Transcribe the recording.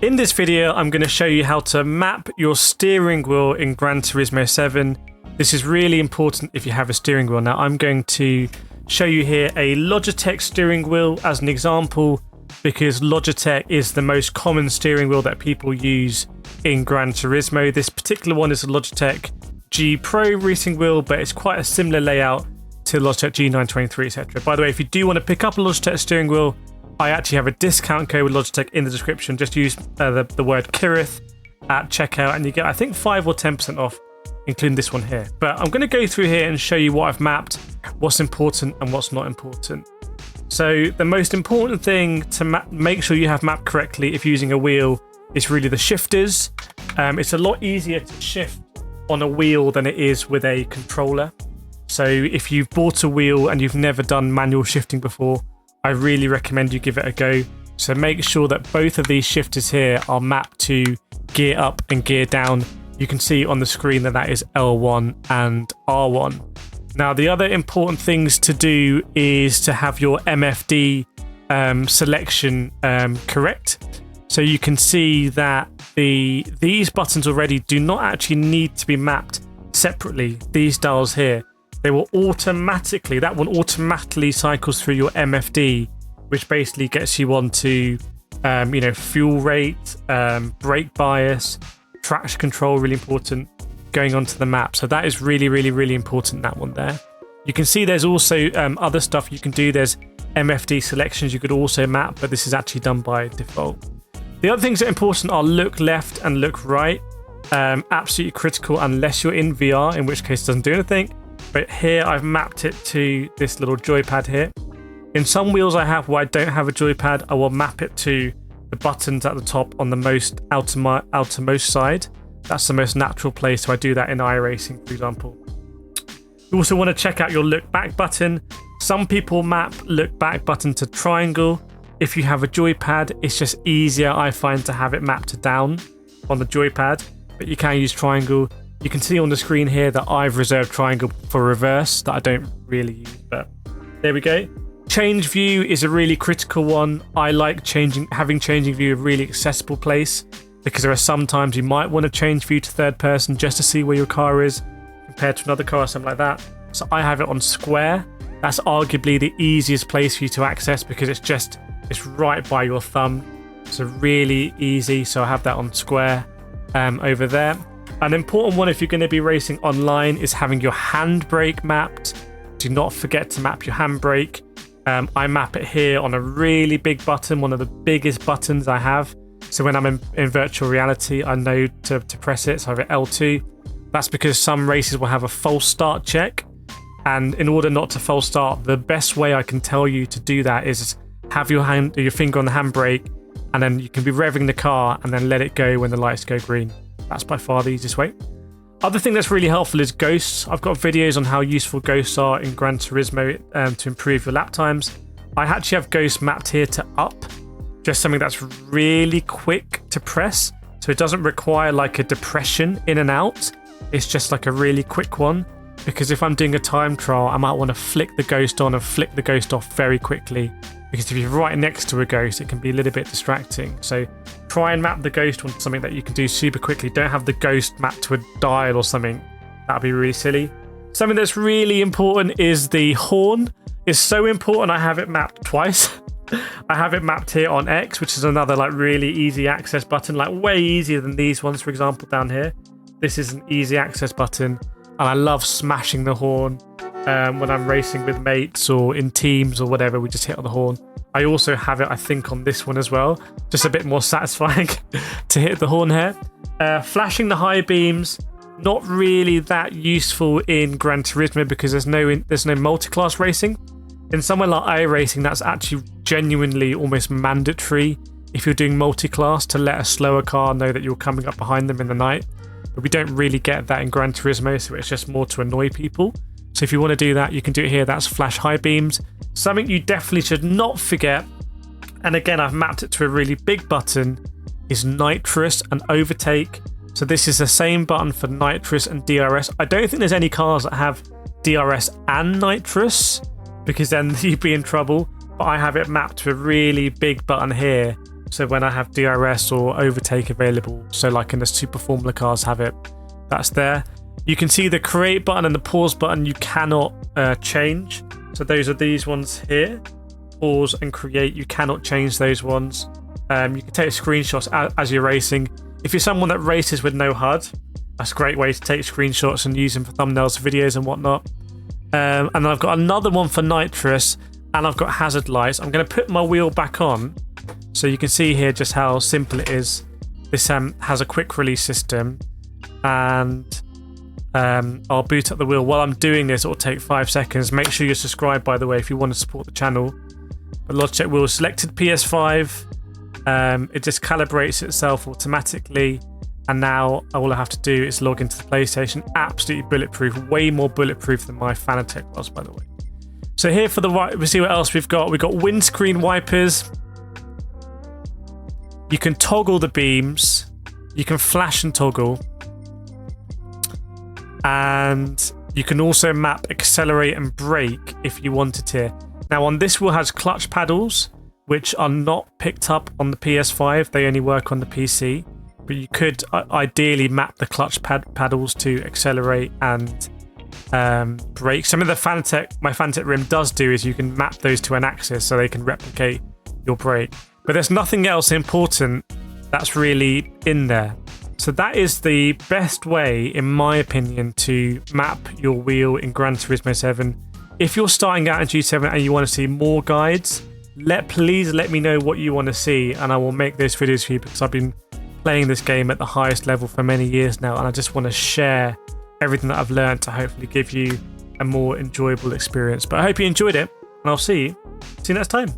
In this video, I'm going to show you how to map your steering wheel in Gran Turismo 7. This is really important if you have a steering wheel. Now, I'm going to show you here a Logitech steering wheel as an example, because Logitech is the most common steering wheel that people use in Gran Turismo. This particular one is a Logitech G Pro Racing Wheel, but it's quite a similar layout to Logitech G923, etc. By the way, if you do want to pick up a Logitech steering wheel, I actually have a discount code with Logitech in the description. Just use the word Kireth at checkout and you get, I think, 5 or 10% off, including this one here. But I'm going to go through here and show you what I've mapped, what's important and what's not important. So the most important thing to make sure you have mapped correctly if using a wheel is really the shifters. It's a lot easier to shift on a wheel than it is with a controller. So if you've bought a wheel and you've never done manual shifting before, I really recommend you give it a go. So make sure that both of these shifters here are mapped to gear up and gear down. You can see on the screen that that is L1 and R1. Now, the other important things to do is to have your MFD selection correct. So you can see that these buttons already do not actually need to be mapped separately. These dials here, they will automatically, that one automatically cycles through your MFD, which basically gets you onto, fuel rate, brake bias, traction control, really important, going onto the map. So that is really, really, really important, that one there. You can see there's also other stuff you can do. There's MFD selections you could also map, but this is actually done by default. The other things that are important are look left and look right. Absolutely critical unless you're in VR, in which case it doesn't do anything. But here I've mapped it to this little joypad here. In some wheels I have where I don't have a joypad, I will map it to the buttons at the top on the most outermost side. That's the most natural place, so I do that in iRacing, for example. You also want to check out your look back button. Some people map look back button to triangle. If you have a joypad, it's just easier, I find, to have it mapped to down on the joypad, but you can use triangle. You can see on the screen here that I've reserved triangle for reverse, that I don't really use, but there we go. Change view is a really critical one. I like having changing view a really accessible place, because there are some times you might want to change view to third person just to see where your car is compared to another car or something like that. So I have it on square. That's arguably the easiest place for you to access because it's right by your thumb. So really easy. So I have that on square over there. An important one if you're going to be racing online is having your handbrake mapped. Do not forget to map your handbrake. I map it here on a really big button, one of the biggest buttons I have. So when I'm in virtual reality, I know to press it. So I have it L2. That's because some races will have a false start check. And in order not to false start, the best way I can tell you to do that is have your finger on the handbrake, and then you can be revving the car and then let it go when the lights go green. That's by far the easiest way. Other thing that's really helpful is ghosts. I've got videos on how useful ghosts are in Gran Turismo to improve your lap times. I actually have ghosts mapped here to up, just something that's really quick to press. So it doesn't require like a depression in and out. It's just like a really quick one, because if I'm doing a time trial, I might want to flick the ghost on and flick the ghost off very quickly, because if you're right next to a ghost, it can be a little bit distracting. So try and map the ghost onto something that you can do super quickly. Don't have the ghost mapped to a dial or something. That'd be really silly. Something that's really important is the horn. It's so important I have it mapped twice. I have it mapped here on X, which is another like really easy access button, like way easier than these ones, for example, down here. This is an easy access button, and I love smashing the horn when I'm racing with mates or in teams or whatever. We just hit on the horn. I also have it, I think, on this one as well. Just a bit more satisfying to hit the horn here. Flashing the high beams, not really that useful in Gran Turismo because there's no multi-class racing. In somewhere like iRacing, that's actually genuinely almost mandatory if you're doing multi-class to let a slower car know that you're coming up behind them in the night. But we don't really get that in Gran Turismo, so it's just more to annoy people. So if you want to do that, you can do it here. That's flash high beams. Something you definitely should not forget, and again, I've mapped it to a really big button, is nitrous and overtake. So this is the same button for nitrous and DRS. I don't think there's any cars that have DRS and nitrous, because then you'd be in trouble. But I have it mapped to a really big button here So when I have DRS or overtake available, so like in the Super Formula cars have it, that's there. You can see the create button and the pause button you cannot change. So those are these ones here. Pause and create, you cannot change those ones. You can take screenshots as you're racing. If you're someone that races with no HUD, that's a great way to take screenshots and use them for thumbnails, videos and whatnot. And then I've got another one for nitrous, and I've got hazard lights. I'm going to put my wheel back on so you can see here just how simple it is. This has a quick release system, and I'll boot up the wheel. While I'm doing this, it'll take 5 seconds. Make sure you're subscribed, by the way, if you want to support the channel. But Logitech wheel selected PS5. It just calibrates itself automatically, and now all I have to do is log into the PlayStation. Absolutely bulletproof, way more bulletproof than my Fanatec was, by the way. So here for the right, we'll see what else we've got. We've got windscreen wipers. You can toggle the beams. You can flash and toggle. And you can also map accelerate and brake if you wanted to. Now on this wheel has clutch paddles, which are not picked up on the PS5. They only work on the PC. But you could ideally map the clutch paddles to accelerate and brake. Some of the my Fanatec rim does do is you can map those to an axis so they can replicate your brake. But there's nothing else important that's really in there. So that is the best way, in my opinion, to map your wheel in Gran Turismo 7. If you're starting out in G7 and you want to see more guides, please let me know what you want to see, and I will make those videos for you, because I've been playing this game at the highest level for many years now, and I just want to share everything that I've learned to hopefully give you a more enjoyable experience. But I hope you enjoyed it, and I'll see you next time.